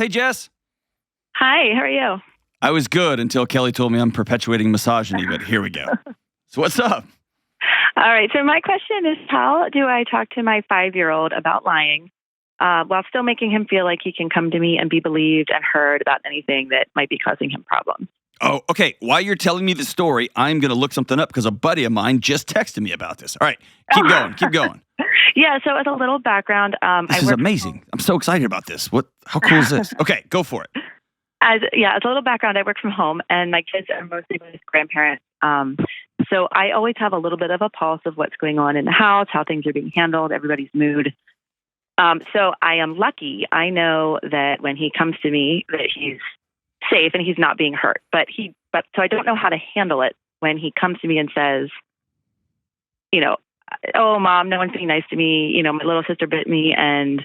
Hey, Jess. Hi, how are you? I was good until Kelly told me I'm perpetuating misogyny, but here we go. So what's up? All right, so my question is, how do I talk to my 5-year-old about lying while still making him feel like he can come to me and be believed and heard about anything that might be causing him problems? Oh, okay. While you're telling me the story, I'm going to look something up because a buddy of mine just texted me about this. All right, keep going. Yeah, so as a little background, This is amazing. I'm so excited about this. How cool is this? Okay, go for it. As a little background, I work from home, and my kids are mostly with grandparents. So I always have a little bit of a pulse of what's going on in the house, how things are being handled, everybody's mood. So I am lucky. I know that when he comes to me, that he's safe and he's not being hurt. So I don't know how to handle it when he comes to me and says, oh, Mom, no one's being nice to me. My little sister bit me, and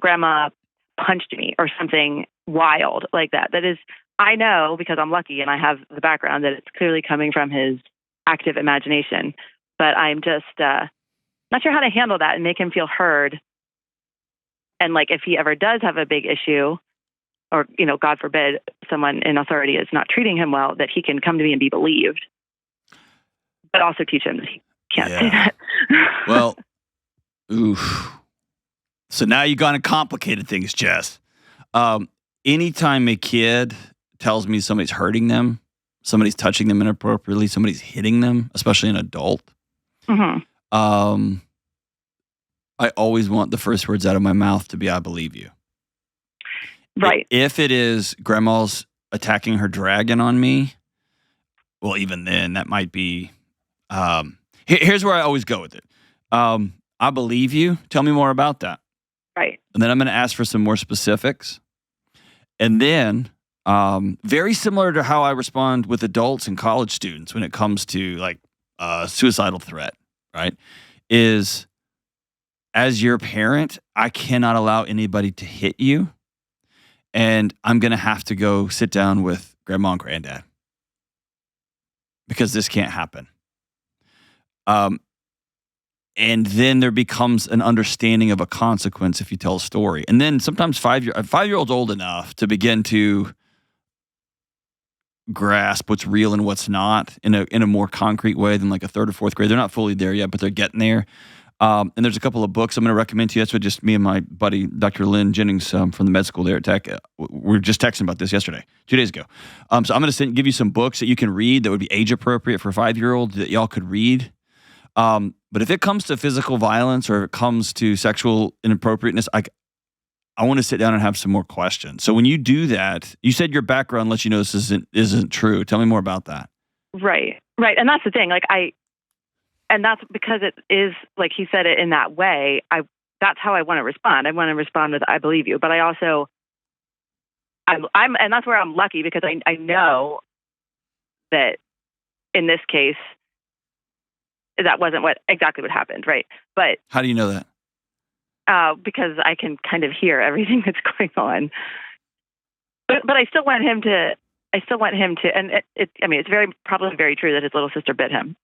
Grandma punched me, or something wild like that. That is, I know, because I'm lucky and I have the background, that it's clearly coming from his active imagination. But I'm just not sure how to handle that and make him feel heard. And if he ever does have a big issue, or, God forbid, someone in authority is not treating him well, that he can come to me and be believed, but also teach him that he can't say that. Well, oof. So now you've gone and complicated things, Jess. Anytime a kid tells me somebody's hurting them, somebody's touching them inappropriately, somebody's hitting them, especially an adult, I always want the first words out of my mouth to be, I believe you. Right. If it is grandma's attacking her dragon on me, well, even then, that might be... here's where I always go with it. I believe you. Tell me more about that. Right. And then I'm going to ask for some more specifics. And then, very similar to how I respond with adults and college students when it comes to suicidal threat, right? Is, as your parent, I cannot allow anybody to hit you. And I'm going to have to go sit down with grandma and granddad, because this can't happen. And then there becomes an understanding of a consequence if you tell a story. And then sometimes a 5-year-old's old enough to begin to grasp what's real and what's not in a more concrete way than a 3rd or 4th grade. They're not fully there yet, but they're getting there. And there's a couple of books I'm going to recommend to you. That's what just me and my buddy, Dr. Lynn Jennings, from the med school there at Tech. We were just texting about this yesterday, 2 days ago. So I'm going to give you some books that you can read that would be age appropriate for a 5-year-old that y'all could read. But if it comes to physical violence, or if it comes to sexual inappropriateness, I want to sit down and have some more questions. So when you do that, you said your background lets you know this isn't true. Tell me more about that. Right. And that's the thing. And that's because it is, like he said it in that way. That's how I want to respond. I want to respond with, I believe you. But I also, and that's where I'm lucky, because I know that in this case, that wasn't exactly what happened, right? But how do you know that? Because I can kind of hear everything that's going on. But I still want him to. And it's probably very true that his little sister bit him.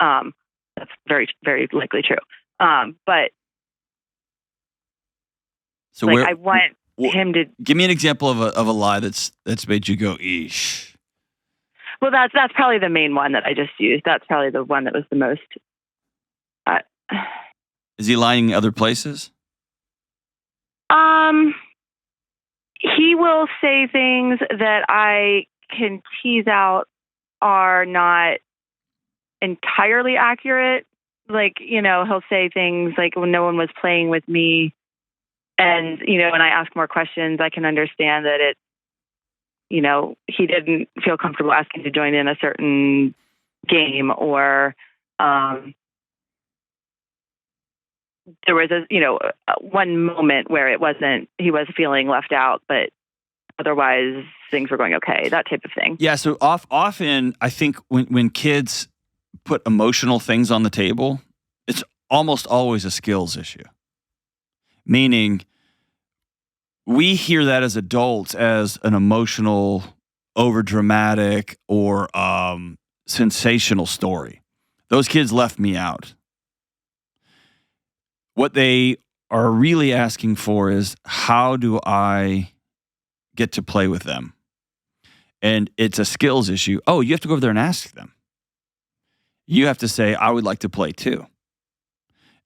That's very, very likely true. But so I want him to give me an example of a lie that's made you go, eesh. Well, that's probably the main one that I just used. That's probably the one that was the most. Is he lying other places? He will say things that I can tease out are not entirely accurate. He'll say things like, when no one was playing with me, and when I ask more questions, I can understand that it, he didn't feel comfortable asking to join in a certain game, or there was one moment where he was feeling left out, but otherwise things were going okay, that type of thing. Yeah. So often I think when kids put emotional things on the table, it's almost always a skills issue. Meaning we hear that as adults as an emotional, overdramatic, or sensational story. Those kids left me out. What they are really asking for is, how do I get to play with them. And it's a skills issue. Oh, you have to go over there and ask them. You have to say, I would like to play too.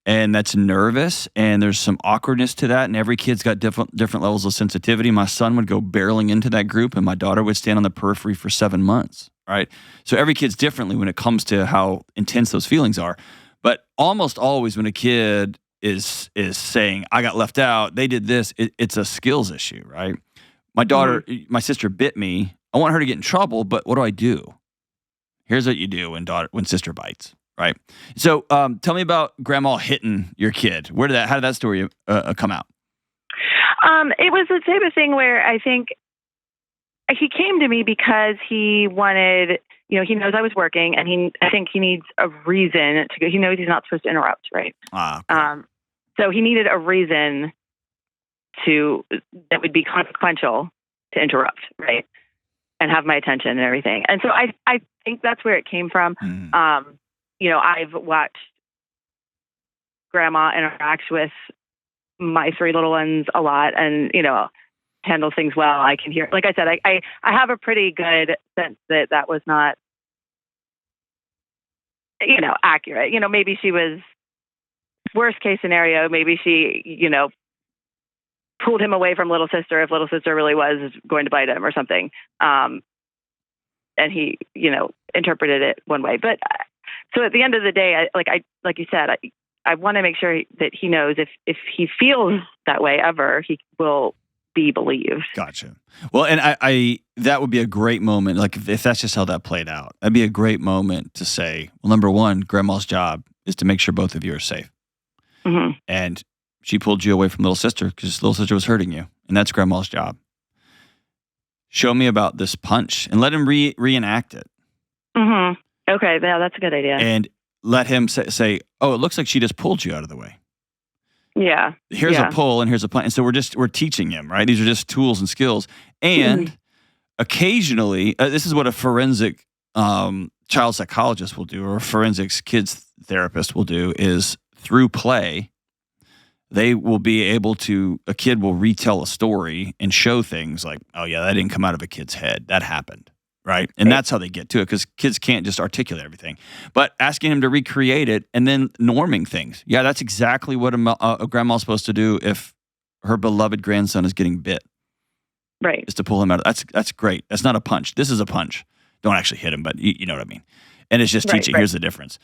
And that's nervous, and there's some awkwardness to that, and every kid's got different levels of sensitivity. My son would go barreling into that group, and my daughter would stand on the periphery for 7 months, right? So every kid's differently when it comes to how intense those feelings are. But almost always when a kid is saying, I got left out, they did this, it's a skills issue, right? My daughter, my sister bit me. I want her to get in trouble, but what do? Here's what you do when sister bites. Right. So tell me about grandma hitting your kid. How did that story come out? It was the type of thing where I think he came to me because he wanted, he knows I was working, and I think he needs a reason to go. He knows he's not supposed to interrupt, right? Okay. So he needed a reason that would be consequential to interrupt, right? And have my attention and everything. And so I think that's where it came from. I've watched grandma interact with my 3 little ones a lot, and, handle things well. I can hear, like I said, I have a pretty good sense that was not, accurate. Maybe she was, worst case scenario, maybe she, pulled him away from little sister if little sister really was going to bite him or something. And he, interpreted it one way. But so at the end of the day, like you said, I want to make sure that he knows if he feels that way ever, he will be believed. Gotcha. Well, and I that would be a great moment. Like if that's just how that played out, that'd be a great moment to say, well, number one, grandma's job is to make sure both of you are safe. Mm-hmm. And she pulled you away from little sister because little sister was hurting you. And that's grandma's job. Show me about this punch and let him reenact it. Mm-hmm. Okay, yeah, that's a good idea. And let him say, oh, it looks like she just pulled you out of the way. Yeah. Here's a pull and here's a punch. And so we're teaching him, right? These are just tools and skills. And occasionally, this is what a forensic child psychologist will do, or a forensics kids therapist will do, is through play, they will be able to, a kid will retell a story and show things like, oh yeah, that didn't come out of a kid's head. That happened. Right. And that's how they get to it, because kids can't just articulate everything. But asking him to recreate it and then norming things. Yeah, that's exactly what a grandma's supposed to do if her beloved grandson is getting bit. Right. Is to pull him out. That's great. That's not a punch. This is a punch. Don't actually hit him, but you know what I mean. And it's just teaching. Right. Here's the difference.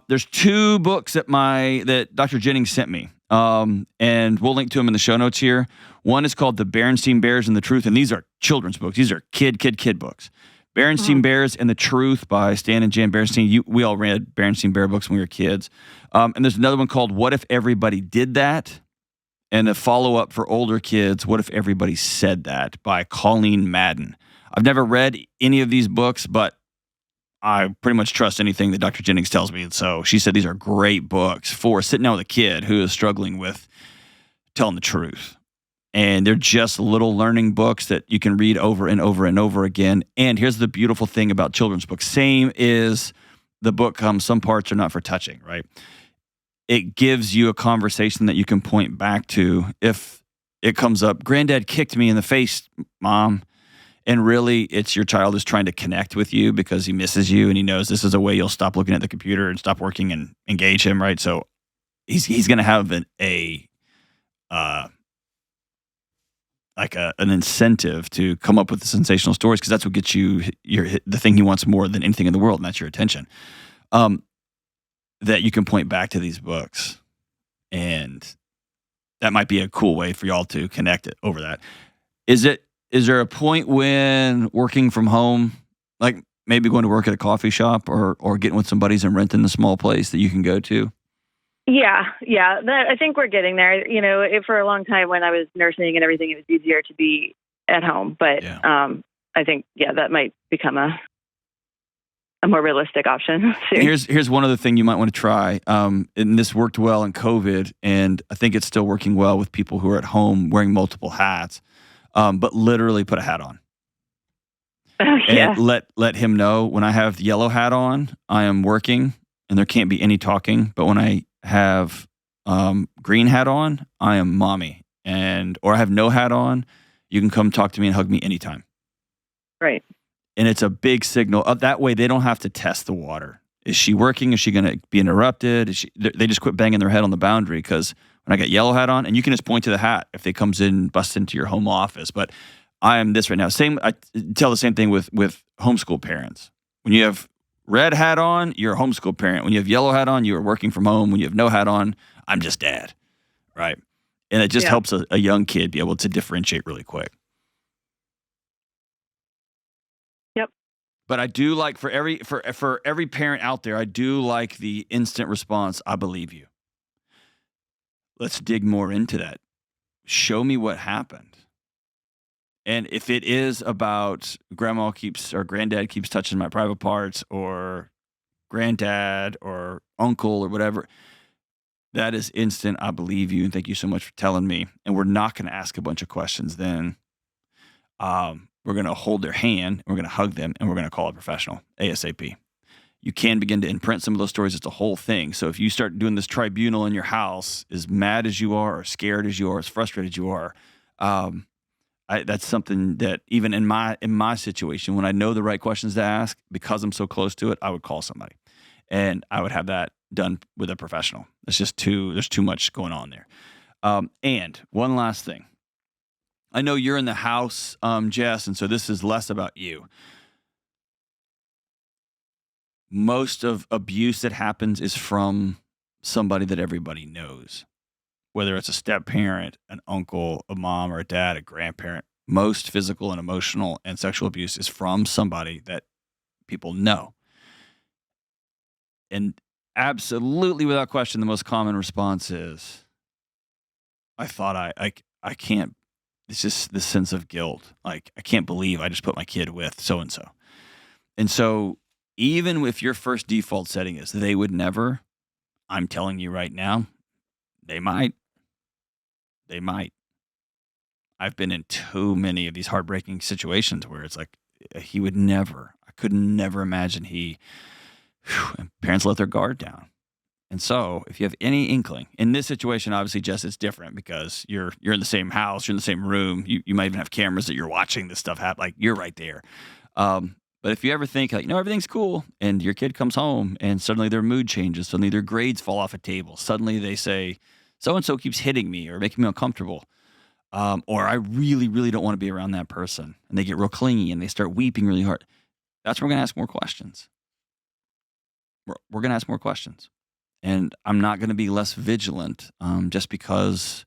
There's 2 books that Dr. Jennings sent me. And we'll link to them in the show notes here. One is called The Berenstain Bears and the Truth. And these are children's books. These are kid books. Berenstain Bears and the Truth by Stan and Jan Berenstain. We all read Berenstain Bear books when we were kids. And there's another one called What If Everybody Did That? And a follow-up for older kids, What If Everybody Said That? By Colleen Madden. I've never read any of these books, but I pretty much trust anything that Dr. Jennings tells me. And so she said these are great books for sitting down with a kid who is struggling with telling the truth. And they're just little learning books that you can read over and over and over again. And here's the beautiful thing about children's books. Same is the book, some parts are not for touching, right? It gives you a conversation that you can point back to if it comes up, Granddad kicked me in the face, Mom. And really, it's your child is trying to connect with you because he misses you and he knows this is a way you'll stop looking at the computer and stop working and engage him, right? So he's going to have an incentive to come up with the sensational stories, because that's what gets you the thing he wants more than anything in the world, and that's your attention. That you can point back to these books, and that might be a cool way for y'all to connect it over that. Is there a point when working from home, like maybe going to work at a coffee shop or getting with some buddies and renting a small place that you can go to? Yeah. I think we're getting there. For a long time when I was nursing and everything, it was easier to be at home. But I think, that might become a more realistic option soon. Here's one other thing you might want to try. And this worked well in COVID, and I think it's still working well with people who are at home wearing multiple hats. But literally put a hat on. Oh, yeah. And let him know, when I have the yellow hat on, I am working and there can't be any talking. But when I have green hat on, I am mommy. Or I have no hat on You can come talk to me and hug me anytime. Right. And it's a big signal. That way they don't have to test the water. Is she working? Is she going to be interrupted? They just quit banging their head on the boundary, because when I got yellow hat on, and you can just point to the hat if they comes in, busts into your home office. But I am this right now. I tell the same thing with homeschool parents. When you have red hat on, you're a homeschool parent. When you have yellow hat on, you are working from home. When you have no hat on, I'm just dad, right? And it just helps a young kid be able to differentiate really quick. Yep. But I do like, for every parent out there, I do like the instant response, I believe you. Let's dig more into that. Show me what happened. And if it is about grandma or granddad keeps touching my private parts, or granddad or uncle or whatever, that is instant, I believe you, and thank you so much for telling me. And we're not going to ask a bunch of questions then. We're going to hold their hand, and we're going to hug them, and we're going to call a professional ASAP. You can begin to imprint some of those stories. It's a whole thing. So if you start doing this tribunal in your house, as mad as you are, or scared as you are, as frustrated as you are, that's something that even in my situation, when I know the right questions to ask, because I'm so close to it, I would call somebody, and I would have that done with a professional. There's too much going on there. And one last thing. I know you're in the house, Jess, and so this is less about you. Most of abuse that happens is from somebody that everybody knows, whether it's a step parent, an uncle, a mom, or a dad, a grandparent. Most physical and emotional and sexual abuse is from somebody that people know. And absolutely, without question, the most common response is, I thought I can't. It's just this sense of guilt. Like, I can't believe I just put my kid with so-and-so. And so even if your first default setting is they would never, I'm telling you right now, they might. They might. I've been in too many of these heartbreaking situations where it's like, he would never. I could never imagine and parents let their guard down. And so if you have any inkling, in this situation, obviously, Jess, it's different because you're in the same house, you're in the same room. You might even have cameras that you're watching this stuff happen. Like, you're right there. But if you ever think, like, everything's cool, and your kid comes home and suddenly their mood changes, suddenly their grades fall off a table, suddenly they say, so-and-so keeps hitting me or making me uncomfortable, or I really, really don't want to be around that person, and they get real clingy and they start weeping really hard, that's when we're going to ask more questions. We're going to ask more questions. And I'm not going to be less vigilant just because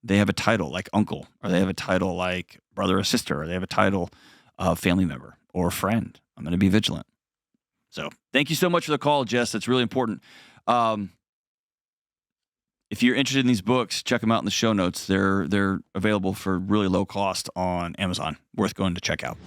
they have a title like uncle, or they have a title like brother or sister, or they have a title of family member or friend. I'm going to be vigilant. So thank you so much for the call, Jess. That's really important. If you're interested in these books, check them out in the show notes. They're available for really low cost on Amazon. Worth going to check out.